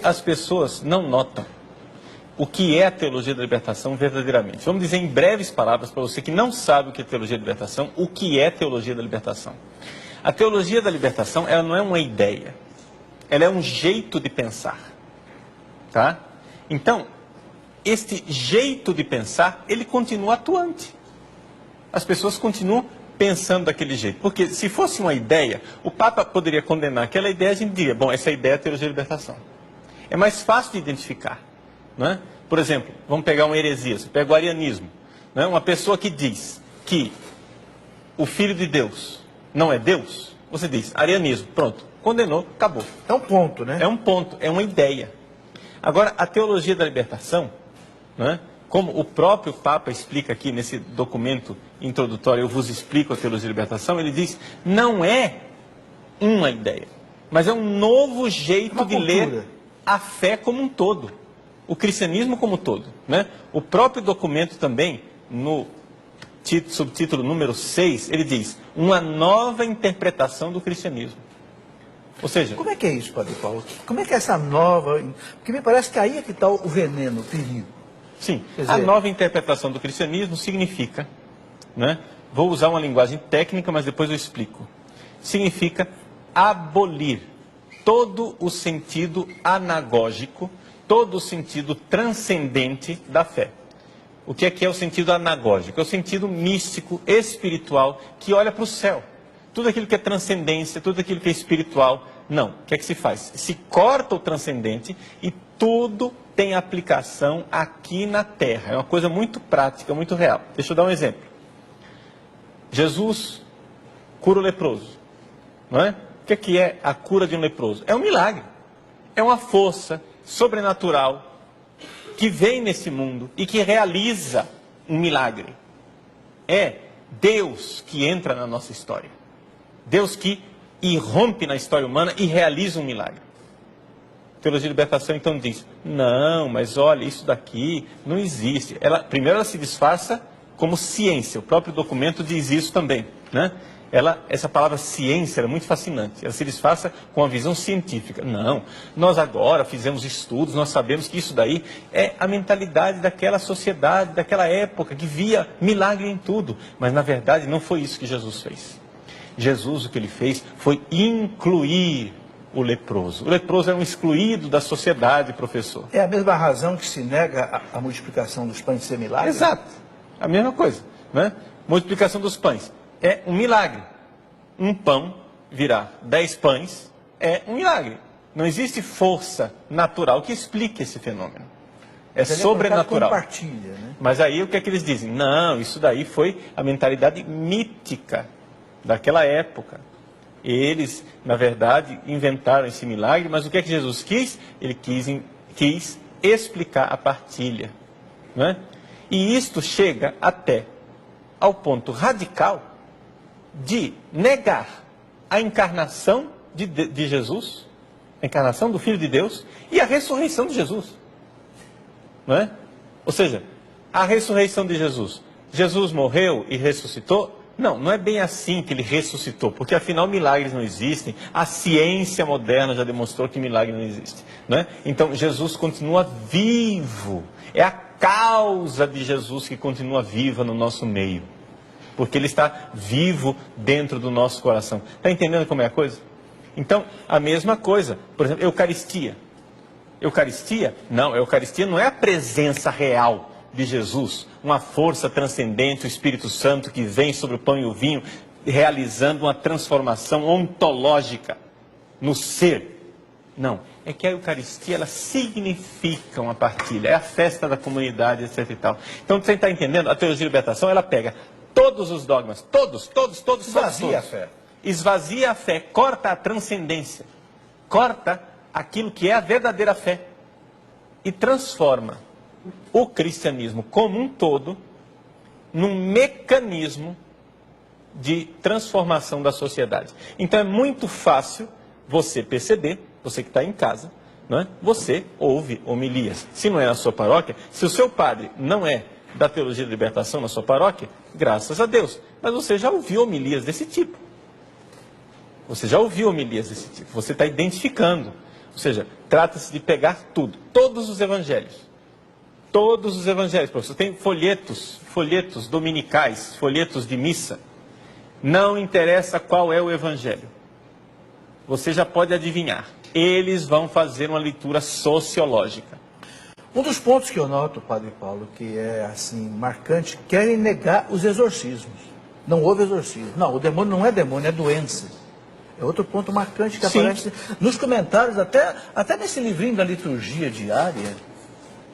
As pessoas não notam o que é a teologia da libertação verdadeiramente. Vamos dizer em breves palavras para você que não sabe o que é teologia da libertação, o que é teologia da libertação. A teologia da libertação, ela não é uma ideia, ela é um jeito de pensar, tá? Então, este jeito de pensar, ele continua atuante. As pessoas continuam pensando daquele jeito. Porque se fosse uma ideia, o Papa poderia condenar aquela ideia, a gente diria, bom, essa ideia é a teologia da libertação. É mais fácil de identificar, não é? Por exemplo, vamos pegar uma heresia, você pega o arianismo, não é? Uma pessoa que diz que o Filho de Deus não é Deus, você diz, arianismo, pronto, condenou, acabou. É um ponto, né? É um ponto, é uma ideia. Agora, a teologia da libertação, não é? Como o próprio Papa explica aqui nesse documento introdutório, eu vos explico a teologia da libertação, ele diz, não é uma ideia, mas é um novo jeito de ler a fé como um todo, o cristianismo como um todo, né? O próprio documento também, no subtítulo número 6, ele diz, uma nova interpretação do cristianismo. Ou seja... Como é que é isso, Padre Paulo? Como é que é essa nova... Porque me parece que aí é que está o veneno, o perigo. Sim, dizer... a nova interpretação do cristianismo significa, né? Vou usar uma linguagem técnica, mas depois eu explico. Significa abolir todo o sentido anagógico, todo o sentido transcendente da fé. O que é o sentido anagógico? É o sentido místico, espiritual, que olha para o céu. Tudo aquilo que é transcendência, tudo aquilo que é espiritual, não. O que é que se faz? Se corta o transcendente e tudo tem aplicação aqui na terra. É uma coisa muito prática, muito real. Deixa eu dar um exemplo. Jesus cura o leproso, não é? O que é a cura de um leproso? É um milagre. É uma força sobrenatural que vem nesse mundo e que realiza um milagre. É Deus que entra na nossa história. Deus que irrompe na história humana e realiza um milagre. A teologia de libertação então diz, não, mas olha, isso daqui não existe. Primeiro ela se disfarça como ciência, o próprio documento diz isso também, né? Essa palavra ciência é muito fascinante, ela se disfarça com a visão científica. Não, nós agora fizemos estudos, nós sabemos que isso daí é a mentalidade daquela sociedade, daquela época, que via milagre em tudo. Mas na verdade não foi isso que Jesus fez. Jesus o que ele fez foi incluir o leproso. O leproso é um excluído da sociedade, professor. É a mesma razão que se nega a multiplicação dos pães ser milagre? Exato, a mesma coisa, né? Multiplicação dos pães é um milagre. Um pão virar 10 pães é um milagre. Não existe força natural que explique esse fenômeno. É sobrenatural. Compartilha, né? Mas aí o que é que eles dizem? Não, isso daí foi a mentalidade mítica daquela época. Eles, na verdade, inventaram esse milagre, mas o que é que Jesus quis? Ele quis explicar a partilha, não é? E isto chega até ao ponto radical de negar a encarnação de Jesus, a encarnação do Filho de Deus e a ressurreição de Jesus, não é? Ou seja, a ressurreição de Jesus. Jesus morreu e ressuscitou? Não, não é bem assim que ele ressuscitou, porque afinal milagres não existem, a ciência moderna já demonstrou que milagre não existe, não é? Então Jesus continua vivo, é a causa de Jesus que continua viva no nosso meio, porque ele está vivo dentro do nosso coração. Está entendendo como é a coisa? Então, a mesma coisa, por exemplo, Eucaristia. Eucaristia? Não, a Eucaristia não é a presença real de Jesus, uma força transcendente, o Espírito Santo que vem sobre o pão e o vinho, realizando uma transformação ontológica no ser. Não, é que a Eucaristia, ela significa uma partilha, é a festa da comunidade, etc e tal. Então, você está entendendo? A teologia de libertação, ela pega todos os dogmas, todos. Esvazia a fé. Esvazia a fé, corta a transcendência, corta aquilo que é a verdadeira fé e transforma o cristianismo como um todo num mecanismo de transformação da sociedade. Então é muito fácil você perceber, você que está em casa, não é? Você ouve homilias. Se não é na sua paróquia, se o seu padre não é da teologia da libertação na sua paróquia, graças a Deus. Mas você já ouviu homilias desse tipo. Você já ouviu homilias desse tipo. Você está identificando. Ou seja, trata-se de pegar tudo, todos os evangelhos. Todos os evangelhos, professor. Tem folhetos dominicais, folhetos de missa. Não interessa qual é o evangelho. Você já pode adivinhar. Eles vão fazer uma leitura sociológica. Um dos pontos que eu noto, Padre Paulo, que é assim marcante, querem negar os exorcismos. Não houve exorcismo. Não, o demônio não é demônio, é doença. É outro ponto marcante que aparece nos comentários, até nesse livrinho da liturgia diária.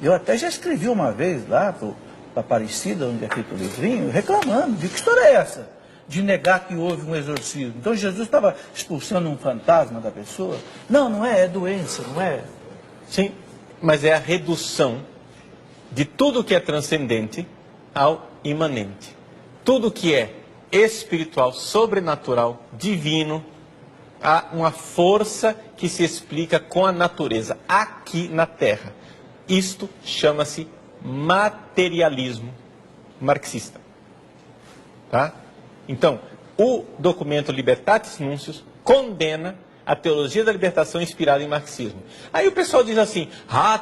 Eu até já escrevi uma vez lá para Aparecida, onde é feito o livrinho, reclamando de que história é essa? De negar que houve um exorcismo. Então Jesus estava expulsando um fantasma da pessoa? Não, não é, é doença, não é? Sim, mas é a redução de tudo que é transcendente ao imanente. Tudo que é espiritual, sobrenatural, divino, há uma força que se explica com a natureza, aqui na Terra. Isto chama-se materialismo marxista. Tá? Então, o documento Libertatis Nuncius condena a teologia da libertação inspirada em marxismo. Aí o pessoal diz assim,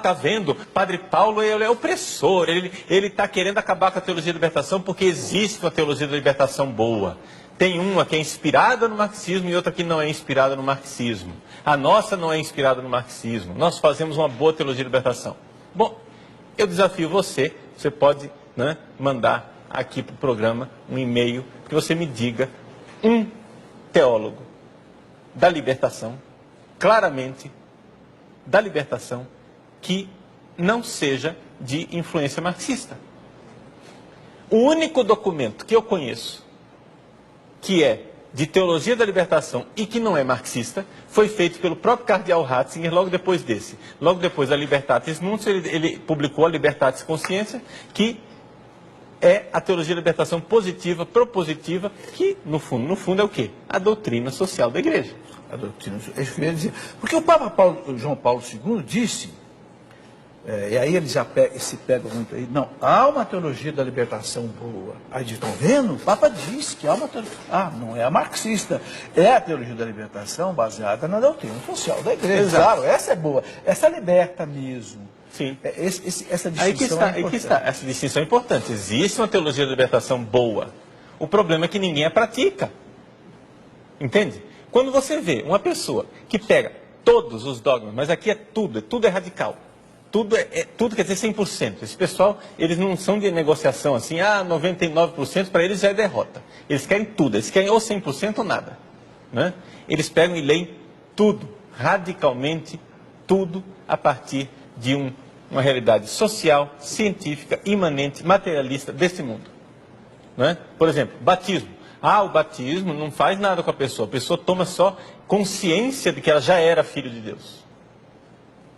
tá vendo, Padre Paulo ele é opressor, ele está querendo acabar com a teologia da libertação porque existe uma teologia da libertação boa. Tem uma que é inspirada no marxismo e outra que não é inspirada no marxismo. A nossa não é inspirada no marxismo. Nós fazemos uma boa teologia da libertação. Bom, eu desafio você pode, né, mandar aqui para o programa um e-mail que você me diga um teólogo da libertação, claramente da libertação, que não seja de influência marxista. O único documento que eu conheço que é de teologia da libertação e que não é marxista, foi feito pelo próprio cardeal Ratzinger logo depois desse. Logo depois da Libertatis Nuncius, ele publicou a Libertatis Consciência, que é a teologia da libertação positiva, propositiva, que no fundo é o quê? A doutrina social da igreja. A doutrina, é isso que eu ia dizer. Porque o Papa João Paulo II disse, e aí eles já se pegam muito aí, não, há uma teologia da libertação boa. Aí estão vendo? O Papa disse que há uma teologia. Não é a marxista, é a teologia da libertação baseada na doutrina social da igreja. Exato. Claro, essa é boa, essa liberta mesmo. Sim. Essa distinção Aí que está, essa distinção é importante. Existe uma teologia da libertação boa. O problema é que ninguém a pratica. Entende? Quando você vê uma pessoa que pega todos os dogmas, mas aqui é tudo é radical. Tudo quer dizer 100%. Esse pessoal, eles não são de negociação assim, 99% para eles já é derrota. Eles querem tudo, eles querem ou 100% ou nada. Né? Eles pegam e leem tudo, radicalmente tudo, a partir de uma realidade social, científica, imanente, materialista desse mundo. Né? Por exemplo, batismo. O batismo não faz nada com a pessoa toma só consciência de que ela já era filho de Deus.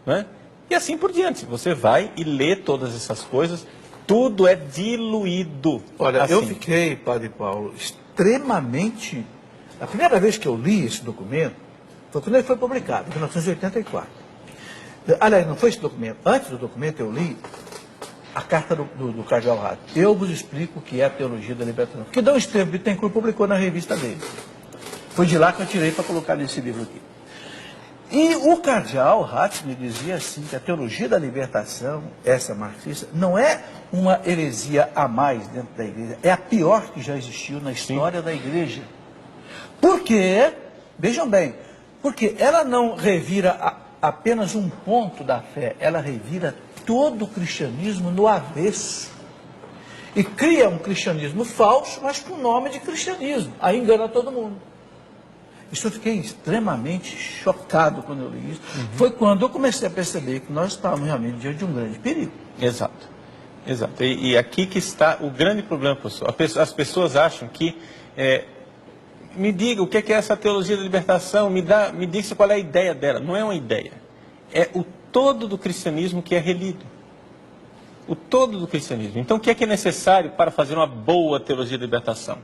Né? E assim por diante, você vai e lê todas essas coisas, tudo é diluído. Olha, assim. Eu fiquei, Padre Paulo, extremamente... A primeira vez que eu li esse documento, foi quando ele foi publicado, em 1984. Aliás, não foi esse documento. Antes do documento eu li a carta do cardeal Ratzinger. Eu vos explico o que é a teologia da libertação. Que Dom Estevam Bittencourt publicou na revista dele. Foi de lá que eu tirei para colocar nesse livro aqui. E o cardeal Ratzinger dizia assim, que a teologia da libertação, essa marxista, não é uma heresia a mais dentro da igreja, é a pior que já existiu na história da igreja. Por quê? Vejam bem, porque ela não revira apenas um ponto da fé, ela revira todo o cristianismo no avesso. E cria um cristianismo falso, mas com o nome de cristianismo. Aí engana todo mundo. Isso eu fiquei extremamente chocado quando eu li isso. Foi quando eu comecei a perceber que nós estávamos realmente diante de um grande perigo. Exato. E aqui que está o grande problema, professor. As pessoas acham que... me diga o que é essa teologia da libertação, me diga qual é a ideia dela. Não é uma ideia. É o todo do cristianismo que é relido. O todo do cristianismo. Então, o que é necessário para fazer uma boa teologia da libertação?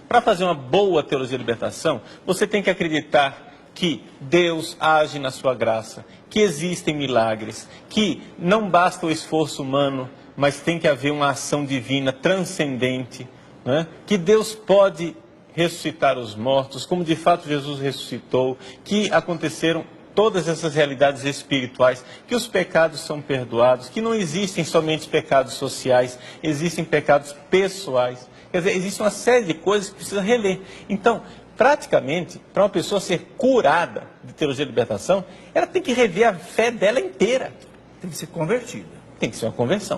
Para fazer uma boa teologia da libertação, você tem que acreditar que Deus age na sua graça, que existem milagres, que não basta o esforço humano, mas tem que haver uma ação divina transcendente, né? Que Deus pode ressuscitar os mortos, como de fato Jesus ressuscitou, que aconteceram todas essas realidades espirituais, que os pecados são perdoados, que não existem somente pecados sociais, existem pecados pessoais. Quer dizer, existe uma série de coisas que precisa reler. Então, praticamente, para uma pessoa ser curada de teologia de libertação, ela tem que rever a fé dela inteira. Tem que ser convertida. Tem que ser uma conversão.